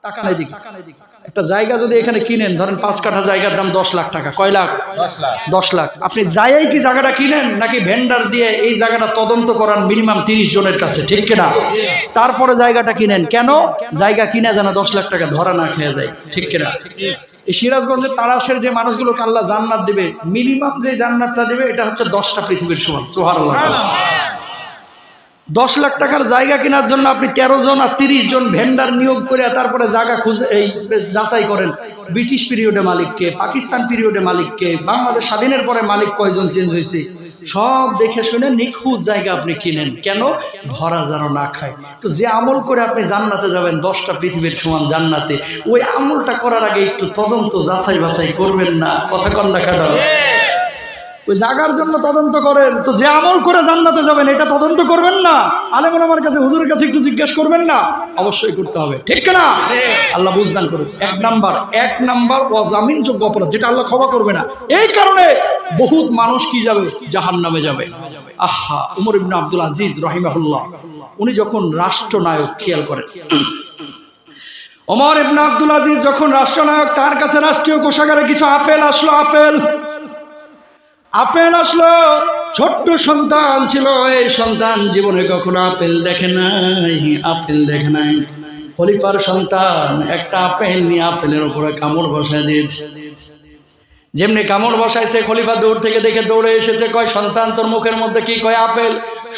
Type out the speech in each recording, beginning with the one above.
টাকা নেই দিকে একটা জায়গা যদি এখানে কিনেন, ধরেন 5 কাঠা জায়গার দাম 10 লাখ টাকা। কয় লাখ? 10 লাখ। আপনি যাইয়াই কি জায়গাটা কিনেন, নাকি ভেন্ডার দিয়ে এই জায়গাটা তদন্ত করান মিনিমাম 30 জনের কাছে, ঠিক কিনা? তারপরে জায়গাটা কিনেন। কেন? জায়গা কিনা যেন 10 লাখ টাকা ধরা না খেয়ে যায়, ঠিক কিনা? এই সিরাজগঞ্জের তারাশের যে মানুষগুলোকে আল্লাহ জান্নাত দিবে, মিনিমাম যে জান্নাতটা দিবে এটা হচ্ছে 10টা পৃথিবীর সমান। সুবহানাল্লাহ। 10 লাখ টাকার জায়গা কেনার জন্য আপনি 13 জন আর 30 জন ভেন্ডার নিয়োগ করে তারপরে জায়গা খুঁজে এই যাচাই করেন ব্রিটিশ পিরিয়ডে মালিককে, পাকিস্তান পিরিয়ডে মালিককে, বাংলাদেশ স্বাধীনের পরে মালিক কয়জন চেঞ্জ হয়েছে, সব দেখে শুনে নিখুঁত জায়গা আপনি কিনেন। কেন? ধরা যেন না খায়। তো যে আমল করে আপনি জান্নাতে যাবেন, 10টা পৃথিবীর সমান জান্নাতে, ওই আমলটা করার আগে একটু তদন্ত যাচাই বাছাই করবেন না? কথা কন না কেন? ওই জায়গার জন্য তদন্ত করেন, তো যে আমল করে জান্নাতে যাবেন এটা তদন্ত করবেন না? আলেম ওলামার কাছে, হুজুরের কাছে একটু জিজ্ঞেস করবেন না? অবশ্যই করতে হবে, ঠিক না? আল্লাহ বুঝদান করুন। এক নাম্বার অজামিনযোগ্য অপরাধ, যেটা আল্লাহ ক্ষমা করবে না। এই কারণে বহুত মানুষ কি যাবে? জাহান্নামে যাবে। আহা, উমর ইবনে আব্দুল আজিজ রাহিমাহুল্লাহ, উনি যখন রাষ্ট্রনায়ক, খেয়াল করেন, ওমর ইবনে আব্দুল আজিজ যখন রাষ্ট্রনায়ক, তার কাছে রাষ্ট্রীয় কোষাগারে কিছু আপেল আসলো। আপেল আসলো। ছোট্ট সন্তান ছিল, এই সন্তান জীবনে কখনো আপেল দেখে নাই। খলিফার সন্তান একটা আপেল নিয়ে আপেলের উপরে কামড় বসায় দিয়েছে। যেমনি কামড় বসাইছে, খলিফা দূর থেকে দেখে দৌড়ে এসেছে, কয় সন্তান তোর মুখের মধ্যে কি? কয় আপেল।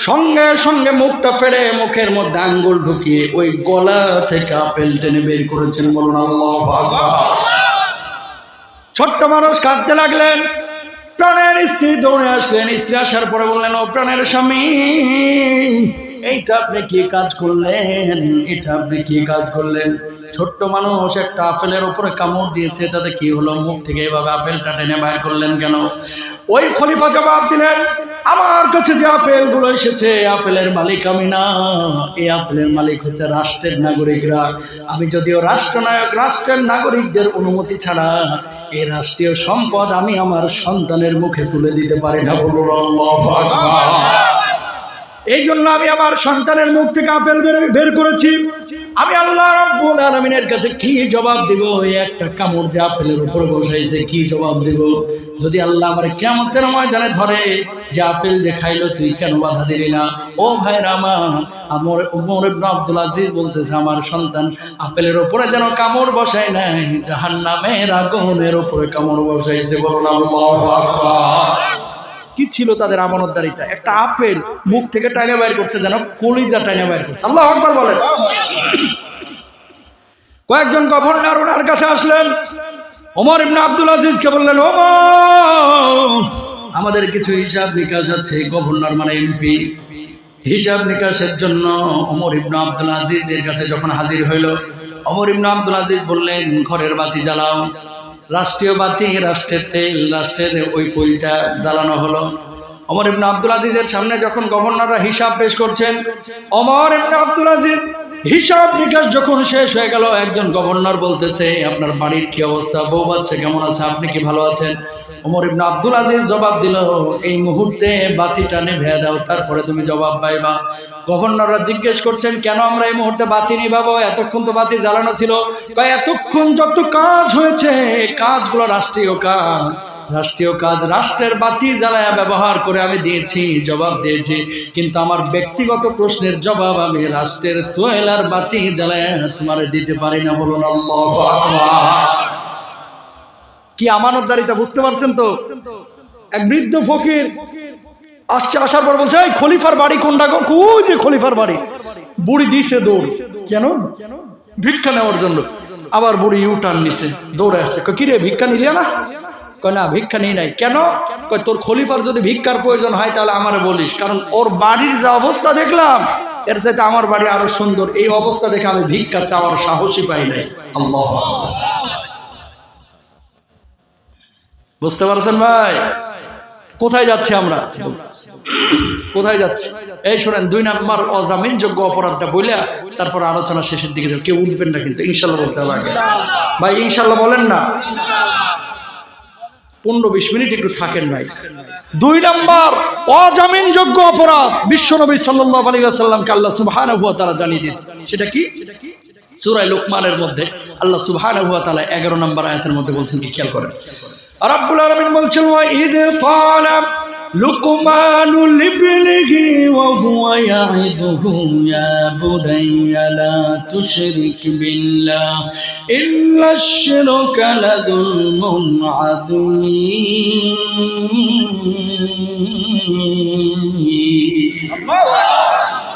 সঙ্গে সঙ্গে মুখটা ফেড়ে মুখের মধ্যে আঙ্গুল ঢুকিয়ে ওই গলা থেকে আপেল টেনে বের করেছেন। বলুন আল্লাহু আকবার। ছোট্ট মানুষ কাঁদতে লাগলেন। প্রাণের স্ত্রী দৌড়ে আসলেন। স্ত্রী আসার পরে বললেন, ও প্রাণের স্বামী, এইটা আপনি কি কাজ করলেন? ছোট্ট মানুষ একটা আপেলের উপরে কামড় দিয়েছে, তাতে কি হলো? মুখ থেকে এভাবে আপেলটা টেনে বাইর করলেন কেন? ওই খলিফা জবাব দিলেন, আমার কাছে যে আপেলগুলো এসেছে, আপেলের মালিক আমি না, এই আপেলের মালিক হচ্ছে রাষ্ট্রের নাগরিকরা। আমি যদিও রাষ্ট্রনায়ক, রাষ্ট্রের নাগরিকদের অনুমতি ছাড়া এই রাষ্ট্রীয় সম্পদ আমি আমার সন্তানের মুখে তুলে দিতে পারি না। বলুন আল্লাহু আকবার। এই জন্য আমি আমার সন্তানের মুখ থেকে আপেল বের করেছি। আমি আল্লাহ রাব্বুল আলামিনের কাছে কি জবাব দিব? এই একটা কামড় যে আপেলের উপরে বসাইছে, কি জবাব দিব? যদি আল্লাহ আমার কিয়ামতের ময়দানে ধরে যে আপেল যে খাইলো, তুই কেন বাধা দিলি না? ও ভাইরা আমার, উমর ইবনে আব্দুল আজিজ বলতেছে, আমার সন্তান আপেলের উপরে যেন কামড় বসায় নাই, জাহান্নামের আগুনের উপরে কামড় বসাইছে। বলুন আল্লাহু আকবার। কি ছিল তাদের আমানতদারিতা? একটা আপেল মুখ থেকে টাইনা বাইর করছে, যেন কলিজা টাইনা বাইর করছে। আল্লাহু আকবার বলেন। কয়েকজন গভর্নর ওনার কাছে আসলেন, ওমর ইবনে আব্দুল আজিজকে বললেন, ওমর, আমাদের কিছু হিসাব নিকাশ আছে। গভর্নর মানে এমপি। হিসাব নিকাশের জন্য ওমর ইবনে আব্দুল আজিজ এর কাছে যখন হাজির হইল, ওমর ইবনে আব্দুল আজিজ বললেন, ঘরের বাতি জ্বালাও। রাষ্ট্রীয় বাতি, রাষ্ট্রের তেল, রাষ্ট্রের ওই পইলটা জ্বালানো হলো। ওমর ইবনে আব্দুল আজিজের সামনে যখন গভর্নররা হিসাব পেশ করছেন, ওমর ইবনে আব্দুল আজিজ হিসাব নিকাশ যখন শেষ হয়ে গেল, একজন গভর্নর বলতেছে, আপনার বাড়ির কি অবস্থা? বউ বাচ্চা কেমন আছে? আপনি কি ভালো আছেন? ওমর ইবনে আব্দুল আজিজ জবাব দিল, এই মুহূর্তে বাতিটা নিভে দাও, তারপরে তুমি জবাব পাইবা। গভর্নররা জিজ্ঞেস করছেন, কেন আমরা এই মুহূর্তে বাতি নিভাবো? এতক্ষণ তো বাতি জ্বালানো ছিল। এতক্ষণ যত কাজ হয়েছে, কাজগুলো রাষ্ট্রীয় কাজ, রাষ্ট্রের বাতি জ্বালায়া ব্যবহার করে আমি জবাব দিয়েছি, কিন্তু আমার ব্যক্তিগত প্রশ্নের জবাব আমি রাষ্ট্রের তোয়লার বাতি জ্বালায়া তোমার দিতে পারি না। বলুন আল্লাহু আকবার। কি আমানতদারিতা, বুঝতে পারছেন তো? এক বৃদ্ধ ফকির আসছে, আসার পর বলছে, এই খলিফার বাড়ি কোনটা গো? ওই যে খলিফার বাড়ি। বুড়ি দিছে দৌড়। কেন? ভিক্ষা নেওয়ার জন্য। আবার বুড়ি ইউটার্ন নিছে, দৌড়ে আসছে। কি রে, ভিক্ষা নিলি না? কয় না, ভিক্ষা নিই নাই। কেন? কয় তোর খলিফার যদি ভিক্ষার প্রয়োজন হয় তাহলে আমারে বলিস, কারণ ওর বাড়ির যা অবস্থা দেখলাম, এর চাইতে আমার বাড়ি আরো সুন্দর। এই অবস্থা দেখে আমি ভিক্ষা চাওয়ার সাহসই পাই নাই। আল্লাহু আকবার। বুঝতে পারছেন ভাই? কোথায় যাচ্ছি আমরা? কোথায় যাচ্ছি? এই শোনেন, 2 নাম্বার অজামিনযোগ্য অপরাধটা বইলা তারপর আলোচনা শেষের দিকে যাও। কেউ উঠবেন না কিন্তু, ইনশাল্লাহ বলতে হবে আগে। ভাই ইনশাল্লাহ বলেন না। 15-20 মিনিট একটু থাকেন ভাই। 2 নাম্বার অজামিনযোগ্য অপরাধ বিশ্বনবী সাল্লাল্লাহু আলাইহি ওয়াসাল্লামকে আল্লাহ সুবহানাহু ওয়া তাআলা জানিয়ে দিয়েছেন। সেটা কি? সূরা লুকমানের মধ্যে আল্লাহ সুবহানাহু ওয়া তাআলা 11 নম্বর আয়াতের মধ্যে বলছেন কি, খেয়াল করেন। রব্বুল আলামিন বলছেন ওয়া ইয ক্বালা লুকমানু লিবনিহি ওয়া হুয়া ইয়াইদুহু ইয়া বুনাইয়া লা তুশরিক বিল্লাহ ইন্নাশ শিরকা লাযুলমুন আযীম।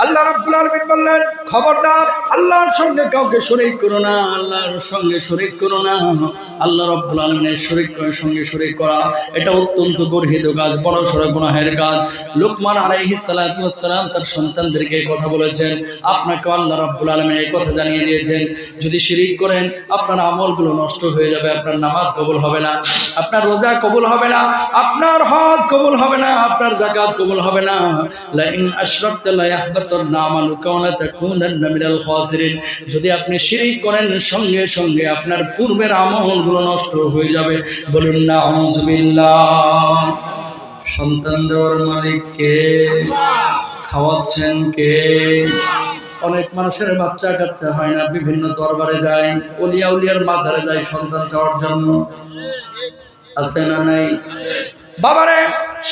আল্লাহ রাব্বুল আলামিন বললেন, খবরদার আল্লাহর সঙ্গে কাউকে শরীক করো না, আল্লাহর সঙ্গে শরীক করো না। আল্লাহ রাব্বুল আলামিনের সঙ্গে শরীক করা এটা অত্যন্ত গর্হিত কাজ, বড় সড় গুনাহের কাজ। লোকমান আলাইহিস সালাতু ওয়াস সালাম তার সন্তানদেরকে এই কথা বলেছেন, আপনাকে আল্লাহ রাব্বুল আলামিন এই কথা জানিয়ে দিয়েছেন, যদি শিরিক করেন আপনার আমলগুলো নষ্ট হয়ে যাবে, আপনার নামাজ কবুল হবে না, আপনার রোজা কবুল হবে না, আপনার হজ কবুল হবে না, আপনার যাকাত কবুল হবে না। লা ইন আশরাকতা লা ইয়াহবাতান্না আমালুকা ওয়া লা তাকুনান্না মিনাল খাসিরিন। যদি আপনি শিরিক করেন সঙ্গে সঙ্গে আপনার পূর্বের আমলগুলো নষ্ট হয়ে যাবে। বলুন না আউযুবিল্লাহ। সন্তান দেওয়ার মালিক কে? খাওয়াচ্ছেন কে? অনেক মানুষের বাচ্চা কাচ্চা হয় না, বিভিন্ন দরবারে যায়, ওলিয়া উলিয়ার মাজারে যায় সন্তান চাওয়ার জন্য, আছে না নাই? বাবারে,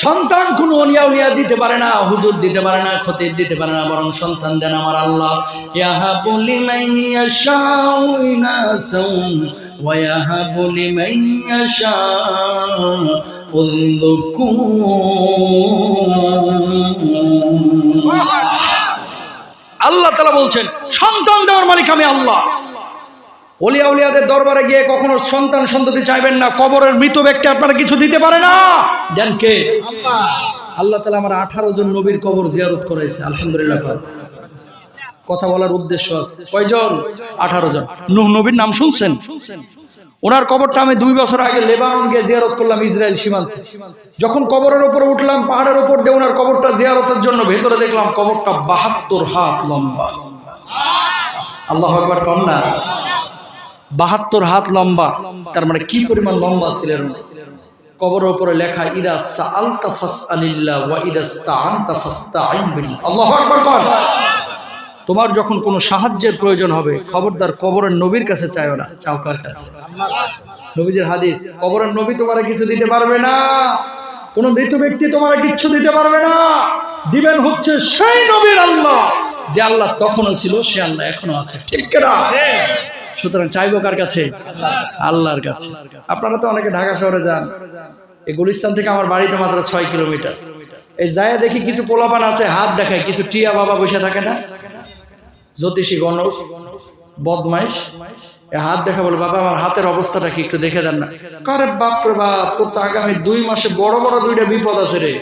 সন্তান কোন ওলিয়া উলিয়া দিতে পারে না, হুজুর দিতে পারে না, খতিব দিতে পারে না, বরং সন্তান দেন আমার আল্লাহ। ইয়াহাবু লিমান ইয়াশাউ ইনাসান ওয়া ইয়াহাবু লিমান ইয়াশাউ আল্লাহ তাআলা বলছেন, সন্তান দেওয়ার মালিক আমি আল্লাহ। ওলিয়া উলিয়াদের দরবারে গিয়ে কখনো সন্তান সন্ততি চাইবেন না, কবরের মৃত ব্যক্তি আপনারা কিছু দিতে পারে না। দেন কে? আল্লাহ তাআলা আমার 18 জন নবীর কবর জিয়ারত করাইছে, আলহামদুলিল্লাহ। কথা বলার উদ্দেশ্য আছে, কয়জন? 18 জন। নূহ নবীর নাম শুনছেন? ওনার কবরটা আমি 2 বছর আগে লেবানন গিয়ে জিয়ারত করলাম, ইসরায়েল সীমান্তে। যখন কবরের উপরে উঠলাম, পাহাড়ের উপর দিয়ে ওনার কবরটা জিয়ারতের জন্য ভেতরে দেখলাম কবরটা 72 হাত লম্বা। আল্লাহু আকবার কোন না? 72 হাত লম্বা, তার মানে কি পরিমাণ লম্বা ছিলেন। কবরের উপরে লেখা, ইদা সাআলতা ফাসআলিল্লাহ ওয়া ইদা ইসতাআনতা ফাসতাঈন বিল্লাহ। আল্লাহু আকবার কোন। তোমার যখন কোনো সাহায্যের প্রয়োজন হবে, খবরদার কবরের নবীর কাছে চাইও না, চাও কার কাছে? নবীজির হাদিস, কবরের নবী তোমারে কিছু দিতে পারবে না, কোন মৃত ব্যক্তি তোমারে কিচ্ছু দিতে পারবে না। দিবেন হচ্ছে সেই নবীর আল্লাহ, যে আল্লাহ তখনও ছিল, সে আল্লাহ এখনো আছে, ঠিক কিনা? সুতরাং চাইবো কার কাছে? আল্লাহর কাছে। আপনারা তো অনেকে ঢাকা শহরে যান, এই গুলিস্তান থেকে আমার বাড়িতে মাত্র 6 কিলোমিটার। এই যায় দেখি কিছু পোলাপান আছে, হাত দেখায়, কিছু টিয়া বাবা বসে থাকে না, জ্যোতিষী গণক বদমাইশ, হাত দেখা বলে, বাবা আমার হাতের অবস্থাটা কি একটু দেখে দেন না। কারে বাপ রে বাপ, তোর তো আগামী 2 মাসে বড় বড় 2টা বিপদ আছে রে।